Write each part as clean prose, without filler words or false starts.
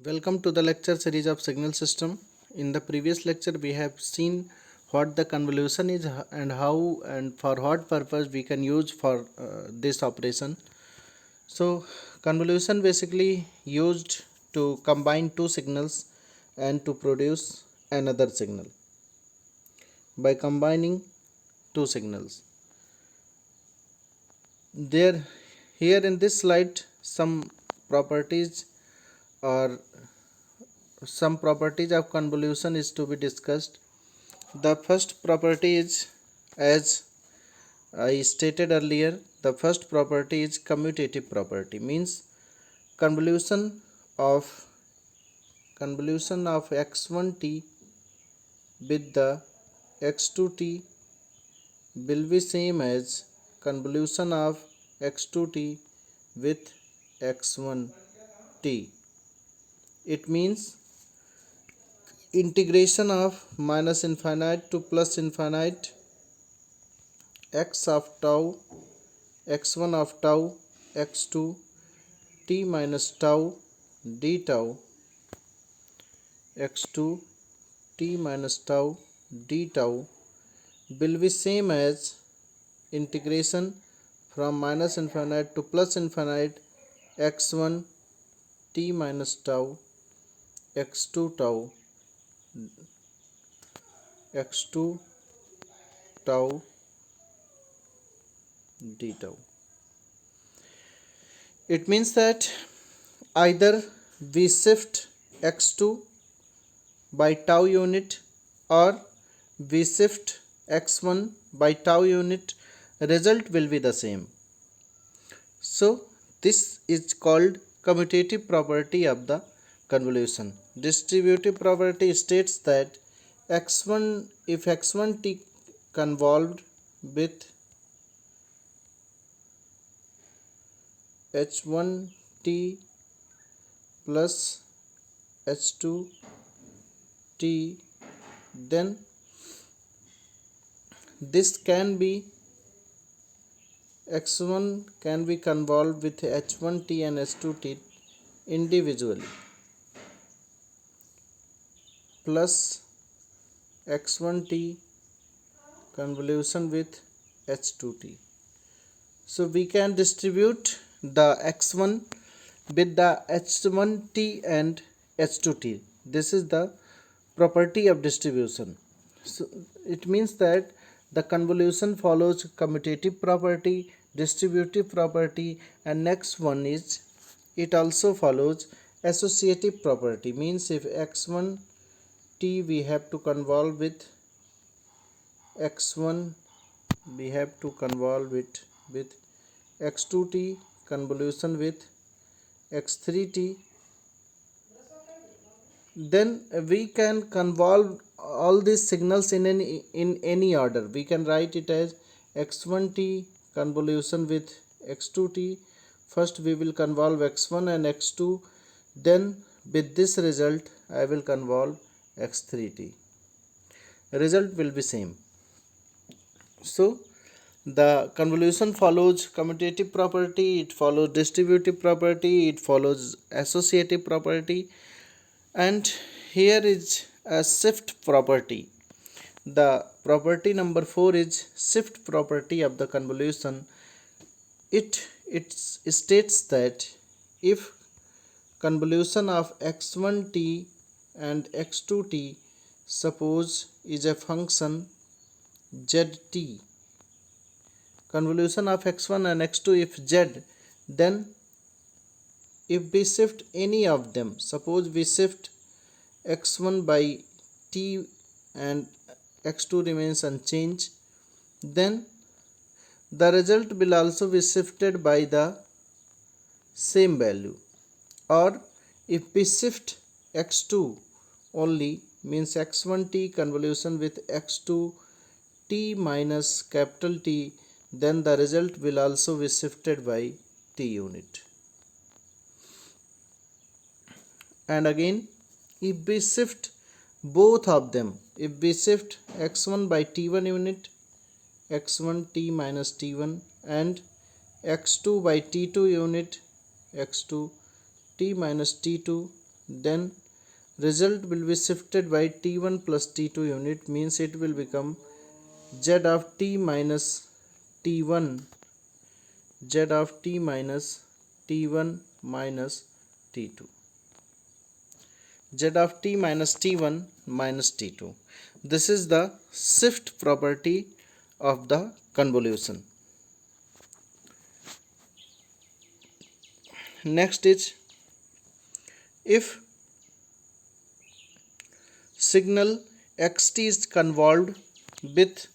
Welcome to the lecture series of signal system. In the previous lecture we have seen what the convolution is and how and for what purpose we can use for this operation. So convolution basically used to combine two signals and to produce another signal by combining two signals. There here in this slide some properties or some properties of convolution is to be discussed. The first property is, as I stated earlier, the first property is commutative property, means convolution of x1t with the x2t will be same as convolution of x2t with x1t. It means integration of minus infinite to plus infinite x of tau, x1 of tau, x2 t minus tau d tau, x2 t minus tau d tau will be same as integration from minus infinite to plus infinite x1 t minus tau, x2 tau, x2 tau d tau. It means that either we shift x2 by tau unit or we shift x1 by tau unit, result will be the same. So this is called commutative property of the convolution. Distributive property states that x1 if x1t convolved with h1t plus h2t, then this can be x1 can be convolved with h1t and h2t individually plus x1t convolution with h2t. So we can distribute the x1 with the h1t and h2t. This is the property of distribution. So it means that the convolution follows commutative property, distributive property, and next one is it also follows associative property, means if x1 t we have to convolve with x1, we have to convolve it with x2t convolution with x3t, then we can convolve all these signals in any order. We can write it as x1t convolution with x2t. First we will convolve x1 and x2, then with this result I will convolve x3t. Result will be same. So the convolution follows commutative property, it follows distributive property, it follows associative property, and here is a shift property. The property number 4 is shift property of the convolution. It states that if convolution of x1t and x2t suppose is a function zt, convolution of x1 and x2 if z, then if we shift any of them, suppose we shift x1 by t and x2 remains unchanged, then the result will also be shifted by the same value. Or if we shift x2 only, means x1t convolution with x2 t minus capital T, then the result will also be shifted by t unit. And again, if we shift both of them, if we shift x1 by t1 unit, x1 t minus t1, and x2 by t2 unit, x2 t minus t2, then result will be shifted by t1 plus t2 unit, means it will become z of t minus t1, z of t minus t1 minus t2, z of t minus t1 minus t2. This is the shift property of the convolution. Next is, if signal xt is convolved with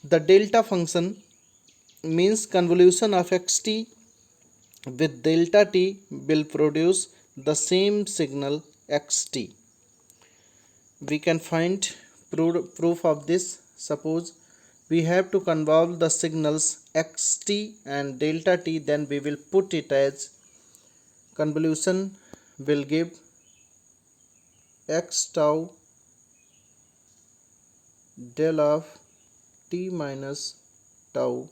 the delta function, means convolution of xt with delta t will produce the same signal xt. We can find proof of this. Suppose we have to convolve the signals xt and delta t, then we will put it as convolution will give x tau del of t minus tau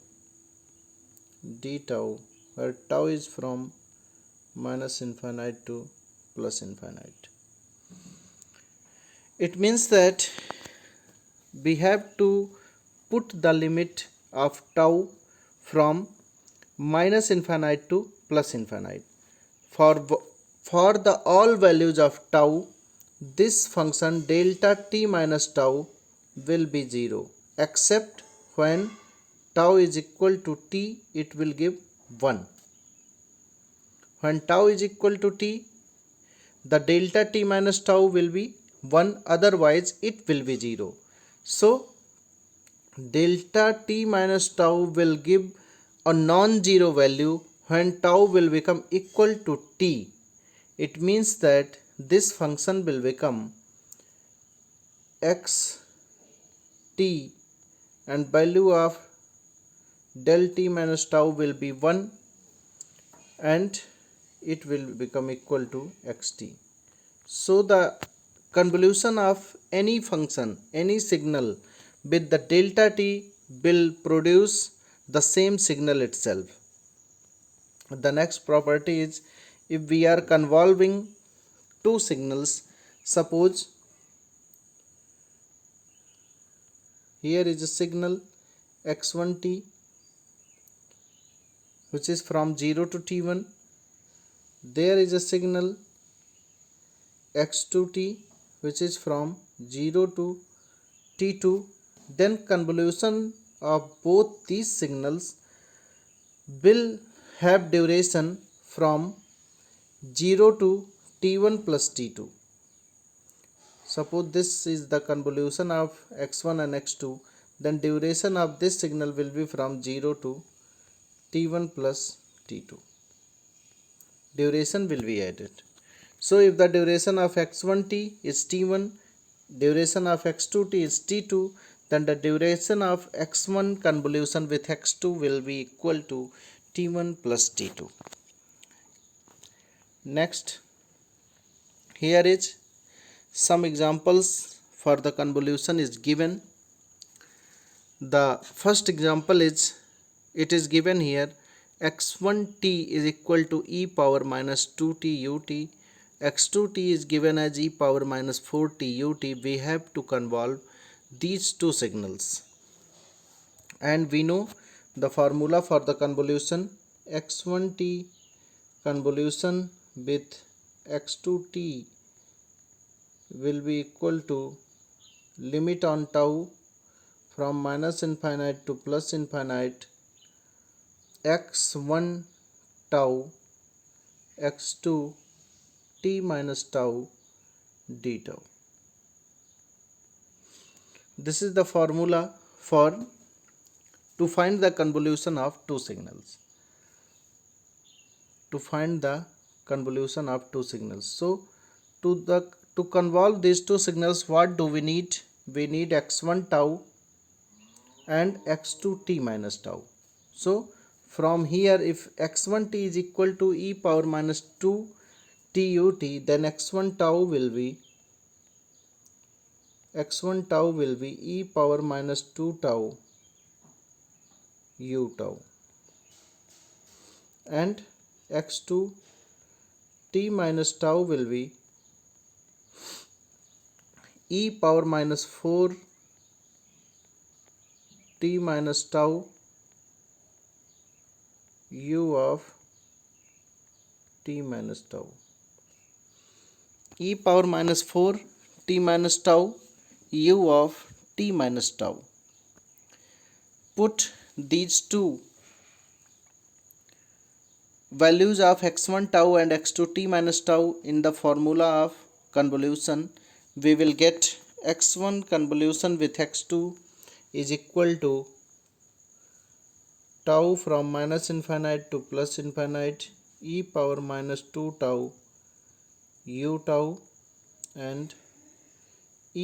d tau, where tau is from minus infinite to plus infinite. It means that we have to put the limit of tau from minus infinite to plus infinite. For the all values of tau, this function delta t minus tau will be 0, except when tau is equal to t, it will give 1. When tau is equal to t, the delta t minus tau will be 1, otherwise it will be 0. So delta t minus tau will give a non-zero value when tau will become equal to t. It means that this function will become x t and value of del t minus tau will be 1 and it will become equal to xt. So the convolution of any function, any signal with the delta t will produce the same signal itself. The next property is, if we are convolving two signals, suppose here is a signal x1t which is from 0 to t1, there is a signal x2t which is from 0 to t2, then convolution of both these signals will have duration from 0 to t1 plus t2. Suppose this is the convolution of x1 and x2, then duration of this signal will be from 0 to t1 plus t2. Duration will be added. So if the duration of x1t is t1, duration of x2t is t2, then the duration of x1 convolution with x2 will be equal to t1 plus t2. Next, here is some examples for the convolution is given. The first example is, it is given here, x1t is equal to e power minus 2t ut, x2t is given as e power minus 4t ut. We have to convolve these two signals, and we know the formula for the convolution. X1t convolution with x2t will be equal to limit on tau from minus infinite to plus infinite x1 tau x2 t minus tau d tau. This is the formula for to find the convolution of two signals. To find the convolution of two signals. So to convolve these two signals, what do we need? We need x1 tau and x2 t minus tau. So from here, if x1 t is equal to e power minus 2 t ut, then x1 tau will be e power minus 2 tau u tau, and x2 t minus tau will be e power minus 4 t minus tau u of t minus tau. E power minus 4 t minus tau u of t minus tau. Put these two values of x1 tau and x2 t minus tau in the formula of convolution. We will get x1 convolution with x2 is equal to tau from minus infinite to plus infinite e power minus 2 tau u tau and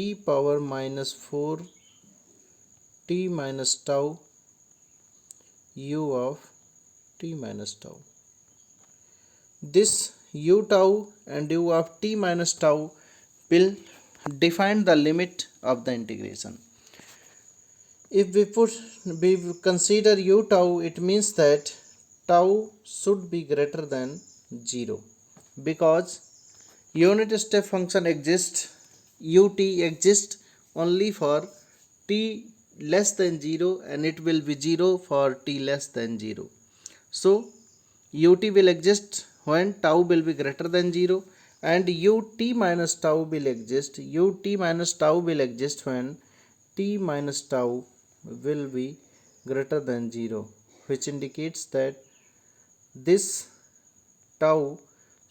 e power minus 4 t minus tau u of t minus tau. This u tau and u of t minus tau will define the limit of the integration. If we consider u tau, it means that tau should be greater than 0 because unit step function exists, ut exists only for t less than 0 and it will be 0 for t less than 0. So ut will exist when tau will be greater than 0 and ut minus tau will exist. Ut minus tau will exist when t minus tau will be greater than 0, which indicates that this tau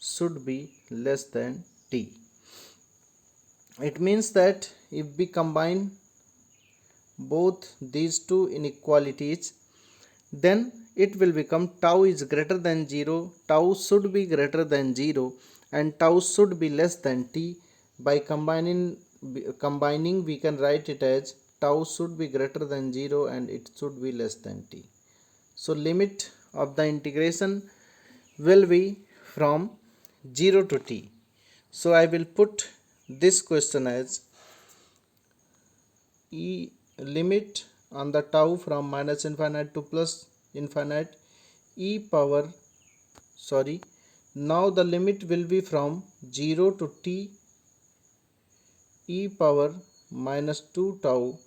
should be less than t. It means that if we combine both these two inequalities, then it will become tau is greater than 0, tau should be greater than 0 and tau should be less than t. By combining we can write it as tau should be greater than 0 and it should be less than t. So limit of the integration will be from 0 to t. So I will put this question as limit on the tau from minus infinite to plus infinite now the limit will be from 0 to t e power minus 2 tau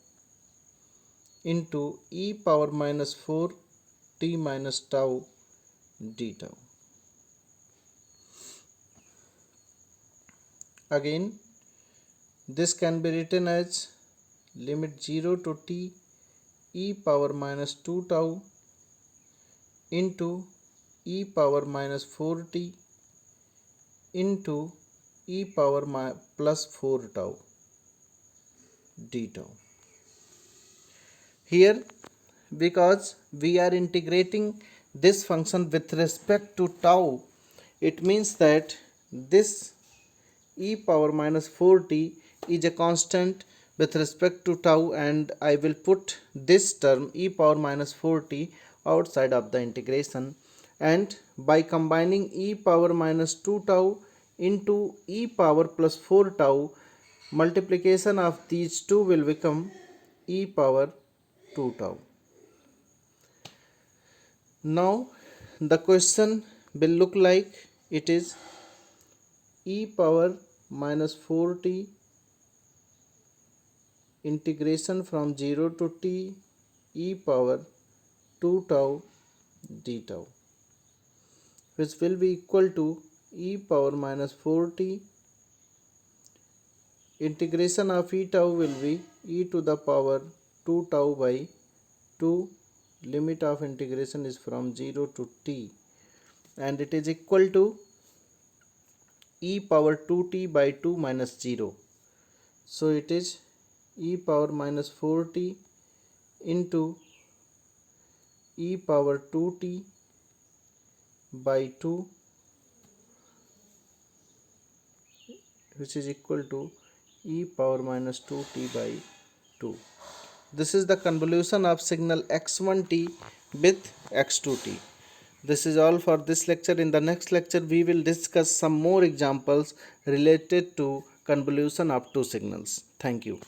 into e power minus 4 t minus tau d tau. Again, this can be written as limit 0 to t e power minus 2 tau into e power minus 4t into e power plus 4 tau d tau. Here, because we are integrating this function with respect to tau, it means that this e power minus 4t is a constant with respect to tau and I will put this term e power minus 4t outside of the integration, and by combining e power minus 2 tau into e power plus 4 tau, multiplication of these two will become e power 2 tau. Now the question will look like it is e power minus 4t integration from 0 to t e power 2 tau d tau, which will be equal to e power minus 4t integration of e tau will be e to the power 2 tau by 2. Limit of integration is from 0 to t and it is equal to e power 2t by 2 minus 0. So it is e power minus 4t into e power 2t by 2, which is equal to e power minus 2t by 2. This is the convolution of signal x1t with x2t. This is all for this lecture. In the next lecture, we will discuss some more examples related to convolution of two signals. Thank you.